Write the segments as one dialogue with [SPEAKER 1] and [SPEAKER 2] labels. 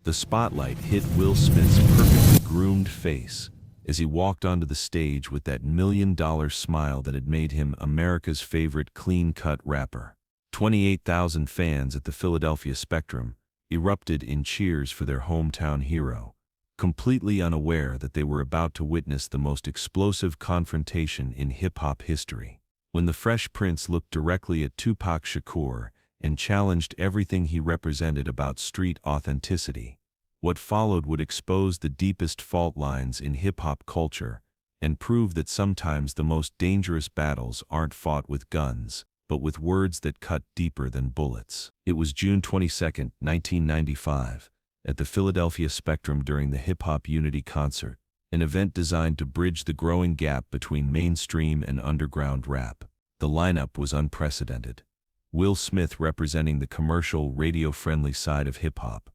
[SPEAKER 1] The spotlight hit Will Smith's perfectly groomed face as he walked onto the stage with that million-dollar smile that had made him America's favorite clean-cut rapper. 28,000 fans at the Philadelphia Spectrum erupted in cheers for their hometown hero, completely unaware that they were about to witness the most explosive confrontation in hip-hop history. When the Fresh Prince looked directly at Tupac Shakur and challenged everything he represented about street authenticity, what followed would expose the deepest fault lines in hip-hop culture and prove that sometimes the most dangerous battles aren't fought with guns, but with words that cut deeper than bullets. It was June 22, 1995, at the Philadelphia Spectrum during the Hip Hop Unity concert, an event designed to bridge the growing gap between mainstream and underground rap. The lineup was unprecedented. Will Smith representing the commercial, radio-friendly side of hip-hop,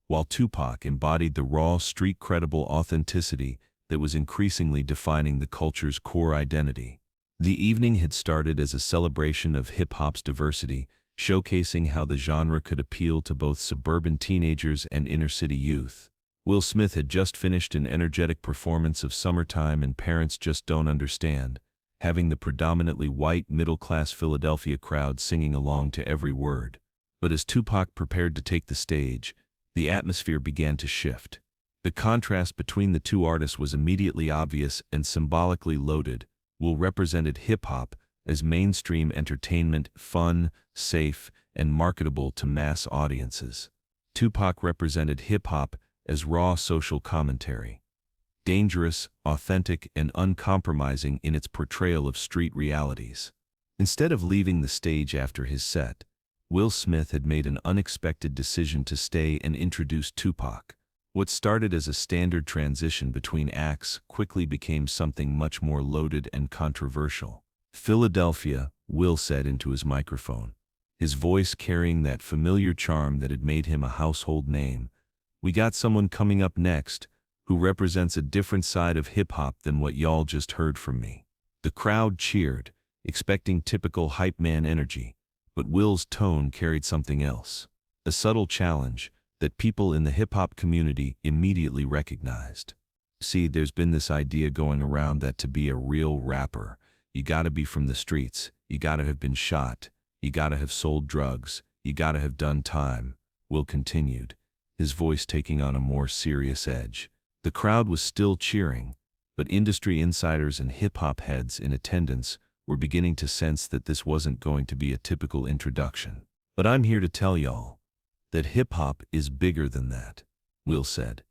[SPEAKER 1] while Tupac embodied the raw, street-credible authenticity that was increasingly defining the culture's core identity. The evening had started as a celebration of hip-hop's diversity, showcasing how the genre could appeal to both suburban teenagers and inner-city youth. Will Smith had just finished an energetic performance of Summertime and Parents Just Don't Understand, having the predominantly white middle-class Philadelphia crowd singing along to every word. But as Tupac prepared to take the stage, the atmosphere began to shift. The contrast between the two artists was immediately obvious and symbolically loaded. Will represented hip-hop as mainstream entertainment, fun, safe, and marketable to mass audiences. Tupac represented hip-hop as raw social commentary, dangerous, authentic, and uncompromising in its portrayal of street realities. Instead of leaving the stage after his set, Will Smith had made an unexpected decision to stay and introduce Tupac. What started as a standard transition between acts quickly became something much more loaded and controversial. "Philadelphia," Will said into his microphone, his voice carrying that familiar charm that had made him a household name. "We got someone coming up next who represents a different side of hip-hop than what y'all just heard from me." The crowd cheered, expecting typical hype man energy, but Will's tone carried something else, a subtle challenge that people in the hip-hop community immediately recognized. "See, there's been this idea going around that to be a real rapper, you gotta be from the streets, you gotta have been shot, you gotta have sold drugs, you gotta have done time," Will continued, his voice taking on a more serious edge. The crowd was still cheering, but industry insiders and hip-hop heads in attendance were beginning to sense that this wasn't going to be a typical introduction. "But I'm here to tell y'all that hip-hop is bigger than that," Will said.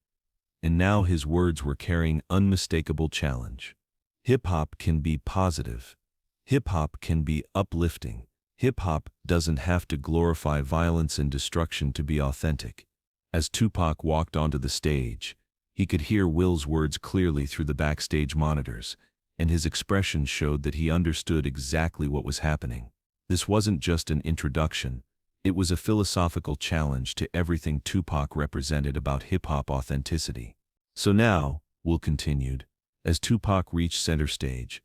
[SPEAKER 1] And now his words were carrying unmistakable challenge. Hip-hop can be positive. Hip-hop can be uplifting. Hip-hop doesn't have to glorify violence and destruction to be authentic. As Tupac walked onto the stage, he could hear Will's words clearly through the backstage monitors, and his expression showed that he understood exactly what was happening. This wasn't just an introduction. It was a philosophical challenge to everything Tupac represented about hip-hop authenticity. "So now," Will continued, as Tupac reached center stage,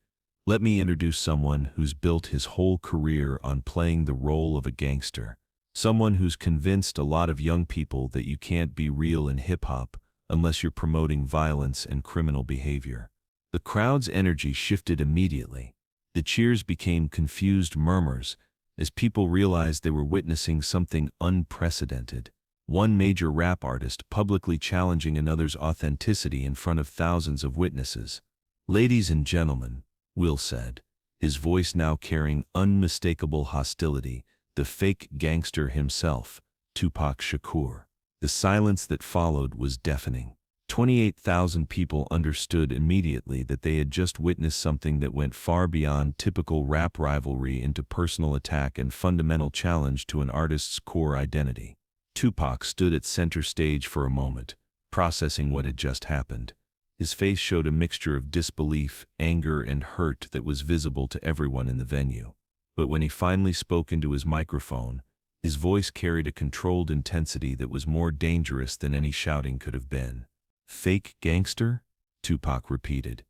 [SPEAKER 1] "let me introduce someone who's built his whole career on playing the role of a gangster. Someone who's convinced a lot of young people that you can't be real in hip-hop unless you're promoting violence and criminal behavior." The crowd's energy shifted immediately. The cheers became confused murmurs as people realized they were witnessing something unprecedented. One major rap artist publicly challenging another's authenticity in front of thousands of witnesses. "Ladies and gentlemen," Will said, his voice now carrying unmistakable hostility, "the fake gangster himself, Tupac Shakur." The silence that followed was deafening. 28,000 people understood immediately that they had just witnessed something that went far beyond typical rap rivalry into personal attack and fundamental challenge to an artist's core identity. Tupac stood at center stage for a moment, processing what had just happened. His face showed a mixture of disbelief, anger, and hurt that was visible to everyone in the venue. But when he finally spoke into his microphone, his voice carried a controlled intensity that was more dangerous than any shouting could have been. "Fake gangster?" Tupac repeated,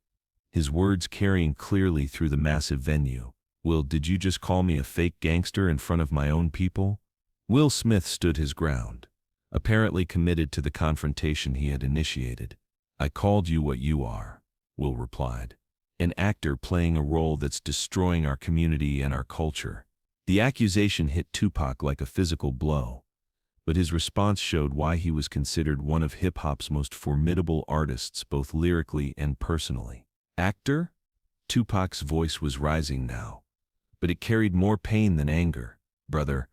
[SPEAKER 1] his words carrying clearly through the massive venue. "Will, did you just call me a fake gangster in front of my own people?" Will Smith stood his ground, apparently committed to the confrontation he had initiated. "I called you what you are," Will replied. "An actor playing a role that's destroying our community and our culture." The accusation hit Tupac like a physical blow, but his response showed why he was considered one of hip-hop's most formidable artists both lyrically and personally. "Actor?" Tupac's voice was rising now, but it carried more pain than anger. "Brother,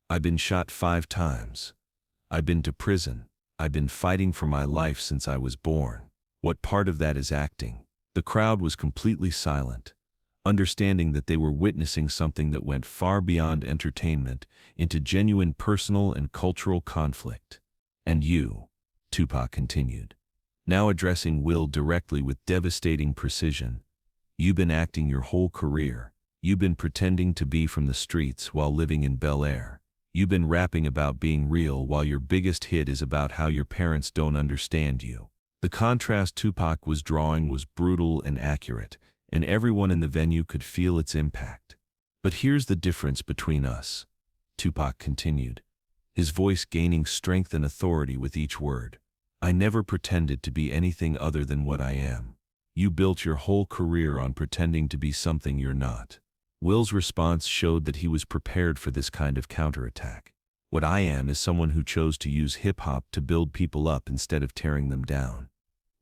[SPEAKER 1] I've been shot 5 times. I've been to prison. I've been fighting for my life since I was born. What part of that is acting?" The crowd was completely silent, understanding that they were witnessing something that went far beyond entertainment into genuine personal and cultural conflict. "And you," Tupac continued, now addressing Will directly with devastating precision, "you've been acting your whole career. You've been pretending to be from the streets while living in Bel Air. You've been rapping about being real while your biggest hit is about how your parents don't understand you." The contrast Tupac was drawing was brutal and accurate, and everyone in the venue could feel its impact. "But here's the difference between us," Tupac continued, his voice gaining strength and authority with each word. "I never pretended to be anything other than what I am. You built your whole career on pretending to be something you're not." Will's response showed that he was prepared for this kind of counterattack. "What I am is someone who chose to use hip-hop to build people up instead of tearing them down."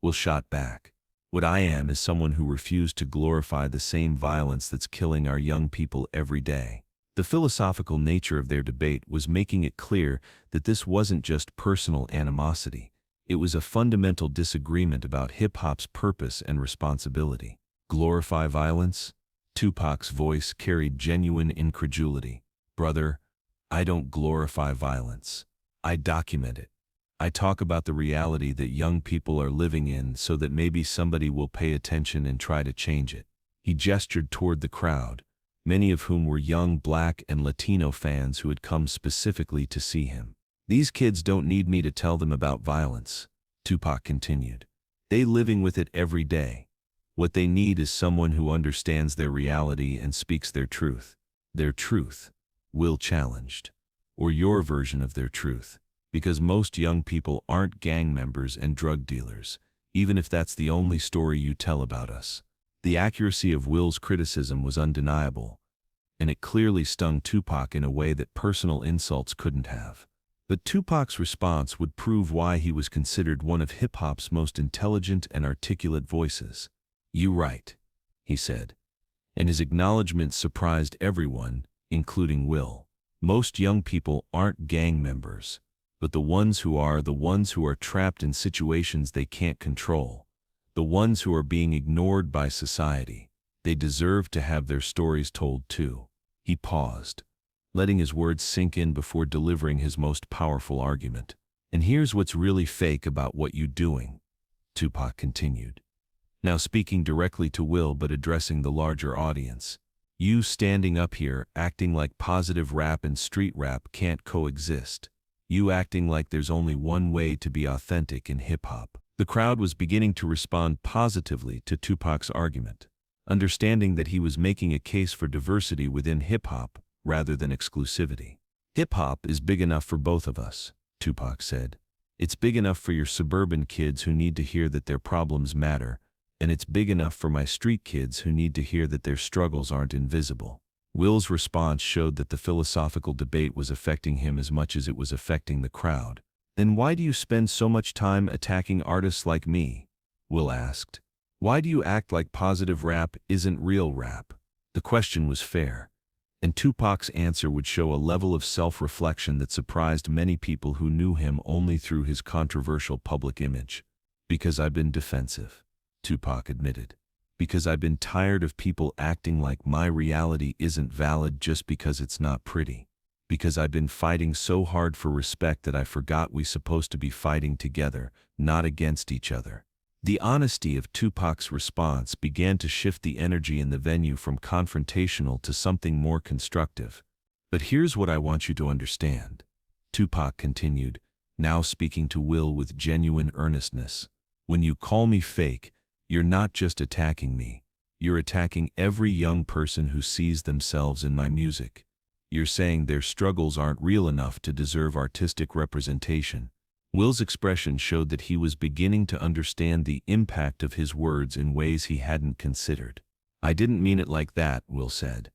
[SPEAKER 1] Will shot back. "What I am is someone who refused to glorify the same violence that's killing our young people every day." The philosophical nature of their debate was making it clear that this wasn't just personal animosity. It was a fundamental disagreement about hip-hop's purpose and responsibility. "Glorify violence?" Tupac's voice carried genuine incredulity. "Brother, I don't glorify violence. I document it. I talk about the reality that young people are living in so that maybe somebody will pay attention and try to change it." He gestured toward the crowd, many of whom were young Black and Latino fans who had come specifically to see him. "These kids don't need me to tell them about violence," Tupac continued. "They living with it every day. What they need is someone who understands their reality and speaks their truth." "Their truth," Will challenged. "Or your version of their truth. Because most young people aren't gang members and drug dealers, even if that's the only story you tell about us." The accuracy of Will's criticism was undeniable, and it clearly stung Tupac in a way that personal insults couldn't have. But Tupac's response would prove why he was considered one of hip-hop's most intelligent and articulate voices. "You right," he said, and his acknowledgement surprised everyone, including Will. "Most young people aren't gang members, but the ones who are trapped in situations they can't control, the ones who are being ignored by society. They deserve to have their stories told too." He paused, letting his words sink in before delivering his most powerful argument. "And here's what's really fake about what you doing," Tupac continued, now speaking directly to Will but addressing the larger audience. "You standing up here acting like positive rap and street rap can't coexist. You acting like there's only one way to be authentic in hip-hop." The crowd was beginning to respond positively to Tupac's argument, understanding that he was making a case for diversity within hip-hop rather than exclusivity. "Hip-hop is big enough for both of us," Tupac said. "It's big enough for your suburban kids who need to hear that their problems matter, and it's big enough for my street kids who need to hear that their struggles aren't invisible." Will's response showed that the philosophical debate was affecting him as much as it was affecting the crowd. "Then why do you spend so much time attacking artists like me?" Will asked. "Why do you act like positive rap isn't real rap?" The question was fair, and Tupac's answer would show a level of self-reflection that surprised many people who knew him only through his controversial public image. "Because I've been defensive," Tupac admitted. "Because I've been tired of people acting like my reality isn't valid just because it's not pretty. Because I've been fighting so hard for respect that I forgot we're supposed to be fighting together, not against each other." The honesty of Tupac's response began to shift the energy in the venue from confrontational to something more constructive. "But here's what I want you to understand," Tupac continued, now speaking to Will with genuine earnestness. "When you call me fake, you're not just attacking me. You're attacking every young person who sees themselves in my music. You're saying their struggles aren't real enough to deserve artistic representation. Will's expression showed that he was beginning to understand the impact of his words in ways he hadn't considered. I didn't mean it like that, Will said,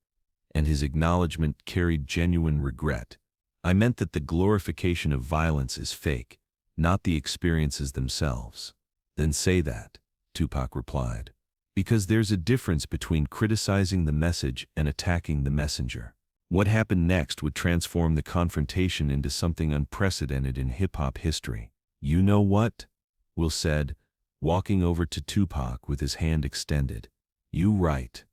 [SPEAKER 1] and his acknowledgement carried genuine regret. I meant that the glorification of violence is fake, not the experiences themselves. Then say that, Tupac replied. Because there's a difference between criticizing the message and attacking the messenger. What happened next would transform the confrontation into something unprecedented in hip-hop history. You know what? Will said, walking over to Tupac with his hand extended. You right.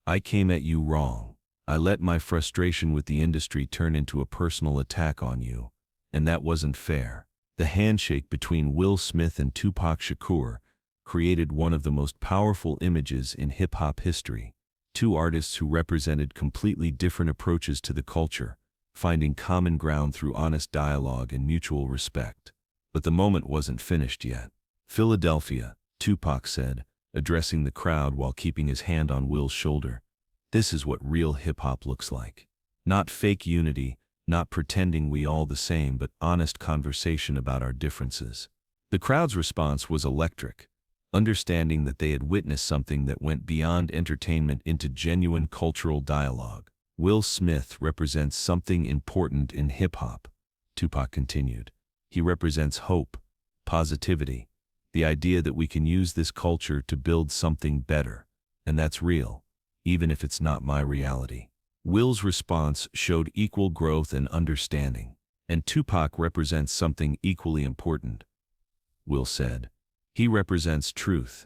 [SPEAKER 1] I came at you wrong. I let my frustration with the industry turn into a personal attack on you, and that wasn't fair. The handshake between Will Smith and Tupac Shakur created one of the most powerful images in hip-hop history. Two artists who represented completely different approaches to the culture, finding common ground through honest dialogue and mutual respect. But the moment wasn't finished yet. Philadelphia, Tupac said, addressing the crowd while keeping his hand on Will's shoulder. This is what real hip-hop looks like. Not fake unity, not pretending we all the same, but honest conversation about our differences. The crowd's response was electric, understanding that they had witnessed something that went beyond entertainment into genuine cultural dialogue. Will Smith represents something important in hip-hop, Tupac continued. He represents hope, positivity, the idea that we can use this culture to build something better, and that's real, even if it's not my reality. Will's response showed equal growth and understanding, and Tupac represents something equally important, Will said. He represents truth,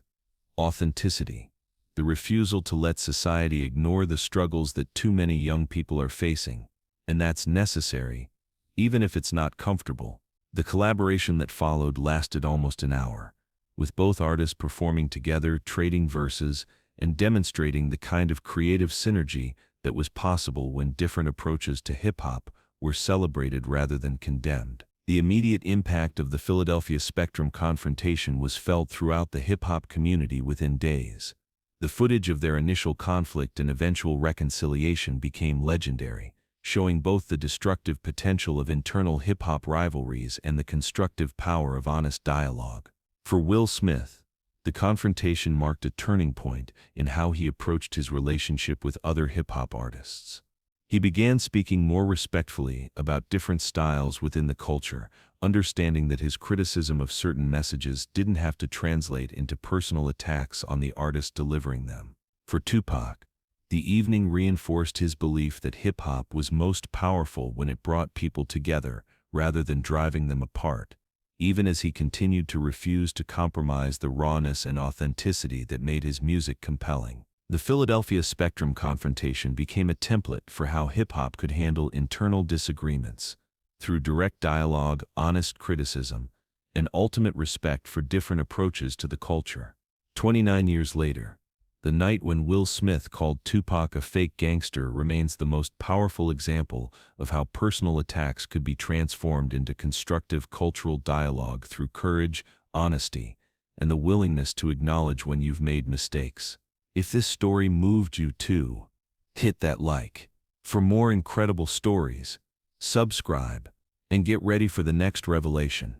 [SPEAKER 1] authenticity, the refusal to let society ignore the struggles that too many young people are facing, and that's necessary, even if it's not comfortable. The collaboration that followed lasted almost an hour, with both artists performing together, trading verses, and demonstrating the kind of creative synergy that was possible when different approaches to hip-hop were celebrated rather than condemned. The immediate impact of the Philadelphia Spectrum confrontation was felt throughout the hip-hop community within days. The footage of their initial conflict and eventual reconciliation became legendary, showing both the destructive potential of internal hip-hop rivalries and the constructive power of honest dialogue. For Will Smith, the confrontation marked a turning point in how he approached his relationship with other hip-hop artists. He began speaking more respectfully about different styles within the culture, understanding that his criticism of certain messages didn't have to translate into personal attacks on the artist delivering them. For Tupac, the evening reinforced his belief that hip-hop was most powerful when it brought people together rather than driving them apart, even as he continued to refuse to compromise the rawness and authenticity that made his music compelling. The Philadelphia Spectrum confrontation became a template for how hip-hop could handle internal disagreements, through direct dialogue, honest criticism, and ultimate respect for different approaches to the culture. 29 years later, the night when Will Smith called Tupac a fake gangster remains the most powerful example of how personal attacks could be transformed into constructive cultural dialogue through courage, honesty, and the willingness to acknowledge when you've made mistakes. If this story moved you too, hit that like. For more incredible stories, subscribe, and get ready for the next revelation.